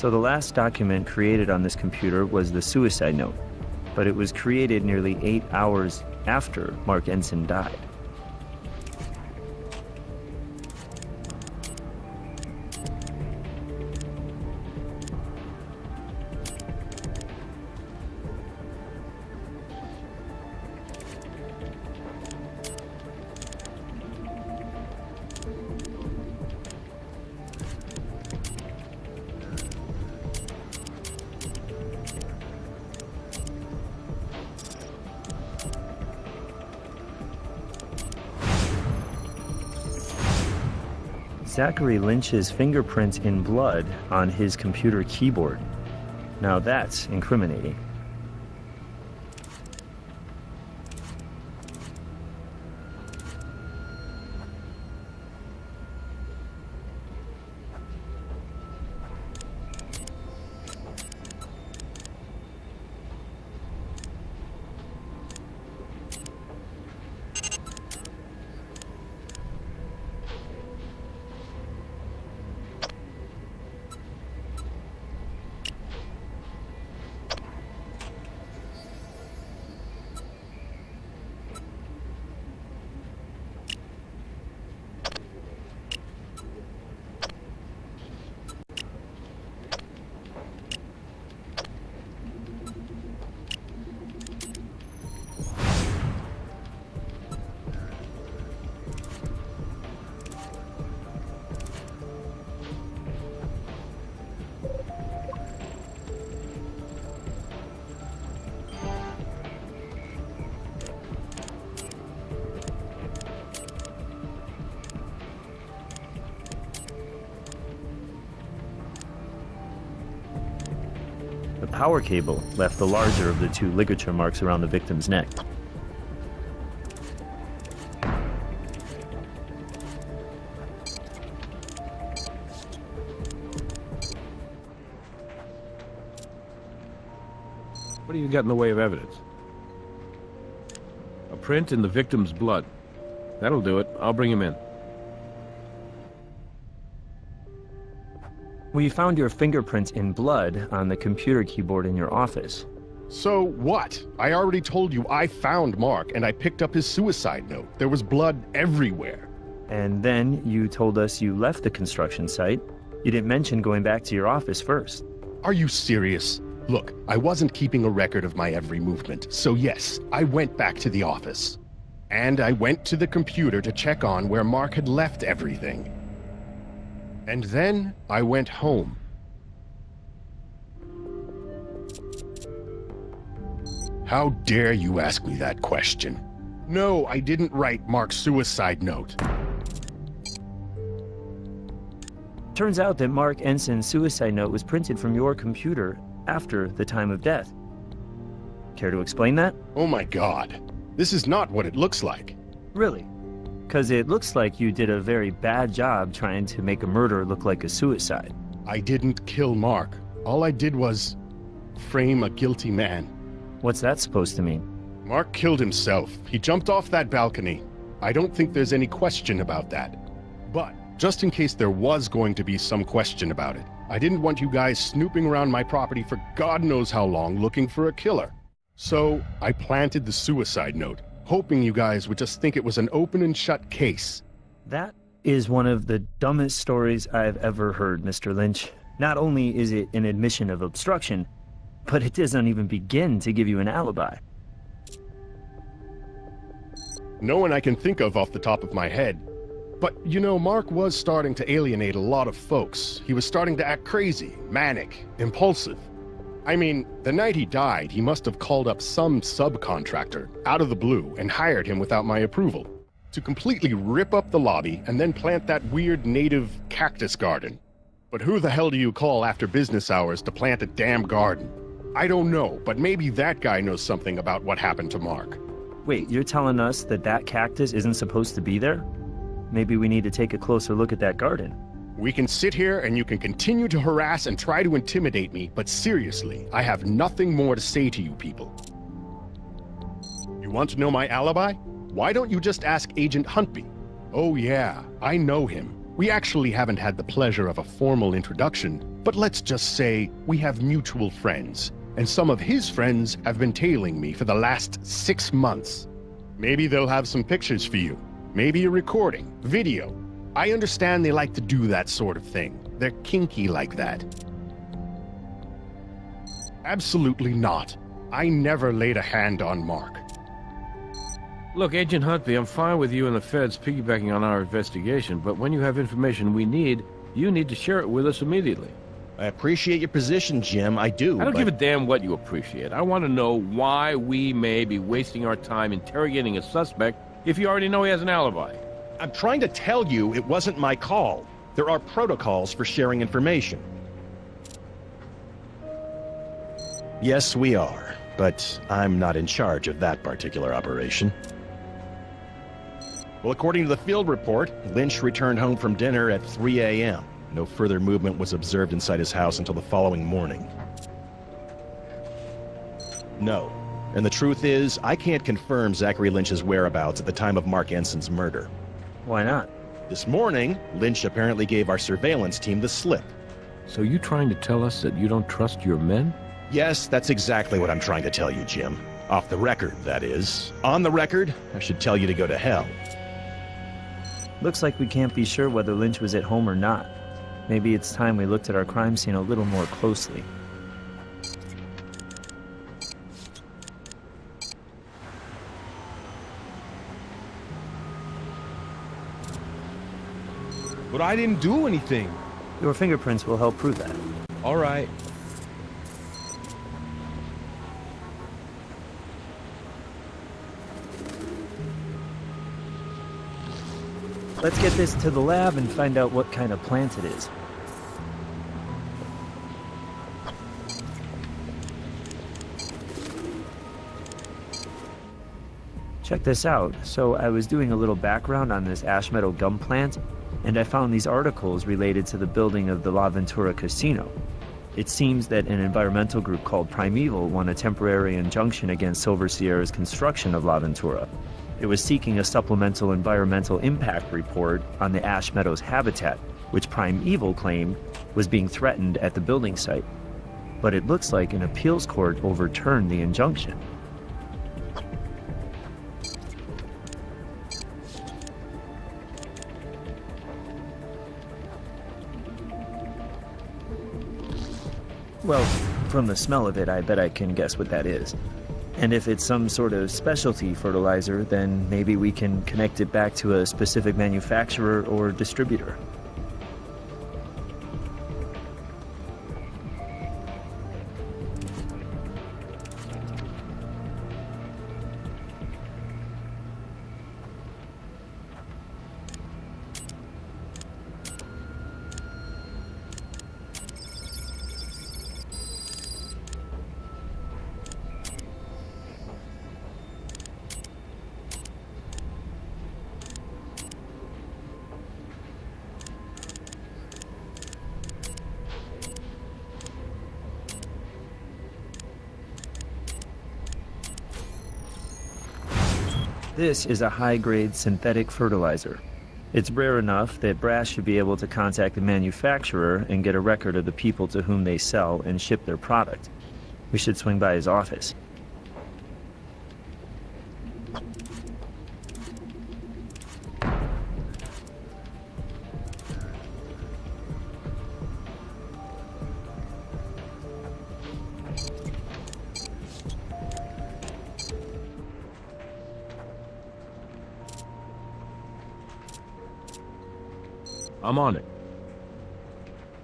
So the last document created on this computer was the suicide note, but it was created nearly 8 hours after Mark Ensign died. Zachary Lynch's fingerprints in blood on his computer keyboard. Now that's incriminating. The power cable left the larger of the two ligature marks around the victim's neck. What do you got in the way of evidence? A print in the victim's blood. That'll do it. I'll bring him in. We found your fingerprints in blood on the computer keyboard in your office. So what? I already told you I found Mark, and I picked up his suicide note. There was blood everywhere. And then you told us you left the construction site. You didn't mention going back to your office first. Are you serious? Look, I wasn't keeping a record of my every movement, so yes, I went back to the office. And I went to the computer to check on where Mark had left everything. And then I went home. How dare you ask me that question? No, I didn't write Mark's suicide note. Turns out that Mark Ensign's suicide note was printed from your computer after the time of death. Care to explain that? Oh my God. This is not what it looks like. Really? Because it looks like you did a very bad job trying to make a murder look like a suicide. I didn't kill Mark. All I did was frame a guilty man. What's that supposed to mean? Mark killed himself. He jumped off that balcony. I don't think there's any question about that. But just in case there was going to be some question about it, I didn't want you guys snooping around my property for God knows how long looking for a killer. So I planted the suicide note, hoping you guys would just think it was an open and shut case. That is one of the dumbest stories I've ever heard, Mr. Lynch. Not only is it an admission of obstruction, but it doesn't even begin to give you an alibi. No one I can think of off the top of my head. But, you know, Mark was starting to alienate a lot of folks. He was starting to act crazy, manic, impulsive. I mean, the night he died, he must have called up some subcontractor out of the blue and hired him without my approval to completely rip up the lobby and then plant that weird native cactus garden. But who the hell do you call after business hours to plant a damn garden? I don't know, but maybe that guy knows something about what happened to Mark. Wait, you're telling us that that cactus isn't supposed to be there? Maybe we need to take a closer look at that garden. We can sit here and you can continue to harass and try to intimidate me, but seriously, I have nothing more to say to you people. You want to know my alibi? Why don't you just ask Agent Huntby? Oh yeah, I know him. We actually haven't had the pleasure of a formal introduction, but let's just say we have mutual friends, and some of his friends have been tailing me for the last 6 months. Maybe they'll have some pictures for you. Maybe a recording, video. I understand they like to do that sort of thing. They're kinky like that. Absolutely not. I never laid a hand on Mark. Look, Agent Huntby, I'm fine with you and the feds piggybacking on our investigation, but when you have information we need, you need to share it with us immediately. I appreciate your position, Jim. I do. I don't give a damn what you appreciate. I want to know why we may be wasting our time interrogating a suspect if you already know he has an alibi. I'm trying to tell you it wasn't my call. There are protocols for sharing information. Yes, we are, but I'm not in charge of that particular operation. Well, according to the field report, Lynch returned home from dinner at 3 a.m. No further movement was observed inside his house until the following morning. No. And the truth is, I can't confirm Zachary Lynch's whereabouts at the time of Mark Ensign's murder. Why not? This morning, Lynch apparently gave our surveillance team the slip. So you trying to tell us that you don't trust your men? Yes, that's exactly what I'm trying to tell you, Jim. Off the record, that is. On the record, I should tell you to go to hell. Looks like we can't be sure whether Lynch was at home or not. Maybe it's time we looked at our crime scene a little more closely. But I didn't do anything. Your fingerprints will help prove that. All right. Let's get this to the lab and find out what kind of plant it is. Check this out. So I was doing a little background on this ash meadow gum plant, and I found these articles related to the building of the La Ventura Casino. It seems that an environmental group called Primeval won a temporary injunction against Silver Sierra's construction of La Ventura. It was seeking a supplemental environmental impact report on the Ash Meadows habitat, which Primeval claimed was being threatened at the building site. But it looks like an appeals court overturned the injunction. Well, from the smell of it, I bet I can guess what that is. And if it's some sort of specialty fertilizer, then maybe we can connect it back to a specific manufacturer or distributor. This is a high-grade synthetic fertilizer. It's rare enough that Brass should be able to contact the manufacturer and get a record of the people to whom they sell and ship their product. We should swing by his office. I'm on it.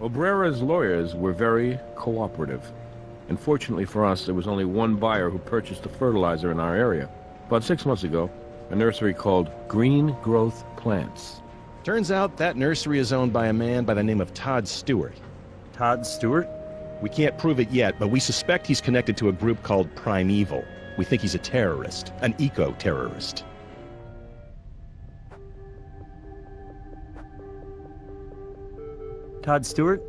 Obrera's lawyers were very cooperative. Unfortunately for us, there was only one buyer who purchased the fertilizer in our area. About 6 months ago, a nursery called Green Growth Plants. Turns out that nursery is owned by a man by the name of Todd Stewart. Todd Stewart? We can't prove it yet, but we suspect he's connected to a group called Primeval. We think he's a terrorist, an eco-terrorist. Todd Stewart?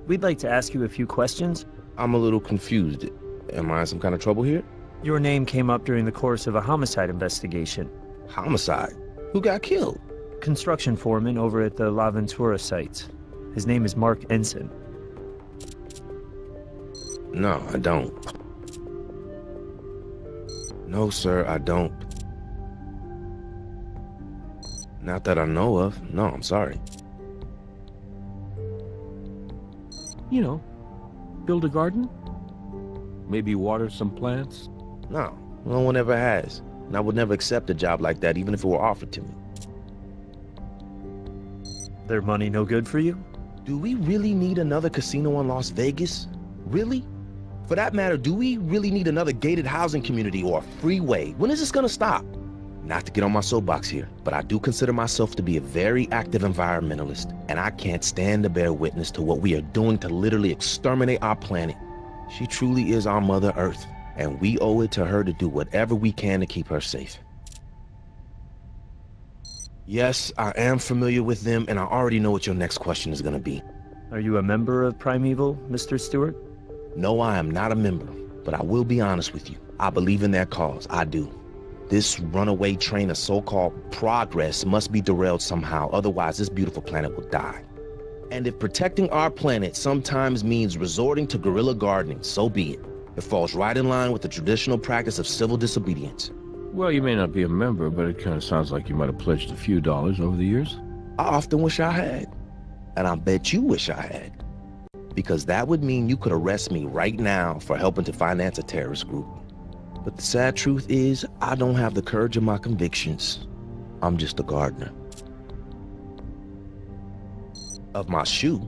We'd like to ask you a few questions. I'm a little confused. Am I in some kind of trouble here? Your name came up during the course of a homicide investigation. Homicide? Who got killed? construction foreman over at the La Ventura site. His name is Mark Ensign. No, I don't. No, sir, I don't. Not that I know of. No, I'm sorry. You know, build a garden? Maybe water some plants? No, no one ever has. And I would never accept a job like that, even if it were offered to me. Their money no good for you? Do we really need another casino in Las Vegas? Really? For that matter, do we really need another gated housing community or a freeway? When is this gonna stop? Not to get on my soapbox here, but I do consider myself to be a very active environmentalist, and I can't stand to bear witness to what we are doing to literally exterminate our planet. She truly is our Mother Earth, and we owe it to her to do whatever we can to keep her safe. Yes, I am familiar with them, and I already know what your next question is gonna be. Are you a member of Primeval, Mr. Stewart? No, I am not a member, but I will be honest with you. I believe in their cause, I do. This runaway train of so-called progress must be derailed somehow, otherwise this beautiful planet will die. And if protecting our planet sometimes means resorting to guerrilla gardening, so be it. It falls right in line with the traditional practice of civil disobedience. Well, you may not be a member, but it kind of sounds like you might have pledged a few dollars over the years. I often wish I had. And I bet you wish I had. Because that would mean you could arrest me right now for helping to finance a terrorist group. But the sad truth is, I don't have the courage of my convictions. I'm just a gardener. Of my shoe?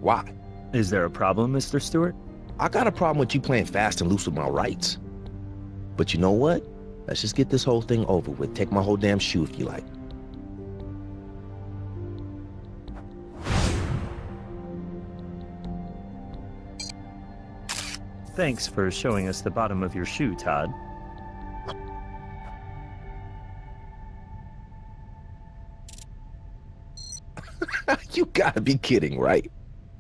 Why? Is there a problem, Mr. Stewart? I got a problem with you playing fast and loose with my rights. But you know what? Let's just get this whole thing over with. Take my whole damn shoe if you like. Thanks for showing us the bottom of your shoe, Todd. You gotta be kidding, right?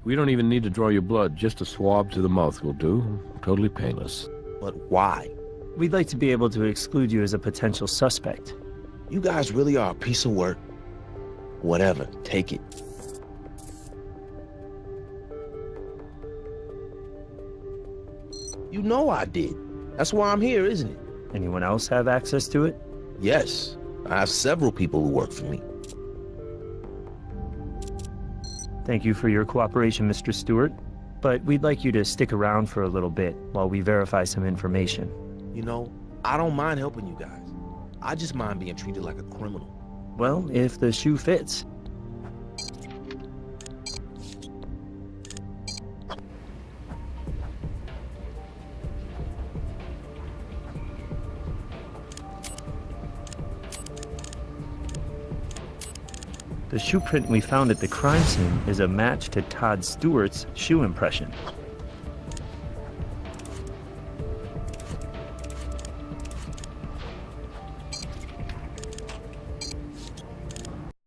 We don't even need to draw your blood. Just a swab to the mouth will do. Totally painless. But why? We'd like to be able to exclude you as a potential suspect. You guys really are a piece of work. Whatever, take it. You know I did. That's why I'm here, isn't it? Anyone else have access to it? Yes, I have several people who work for me. Thank you for your cooperation, Mr. Stewart. But we'd like you to stick around for a little bit while we verify some information. You know, I don't mind helping you guys. I just mind being treated like a criminal. Well, if the shoe fits. The shoe print we found at the crime scene is a match to Todd Stewart's shoe impression.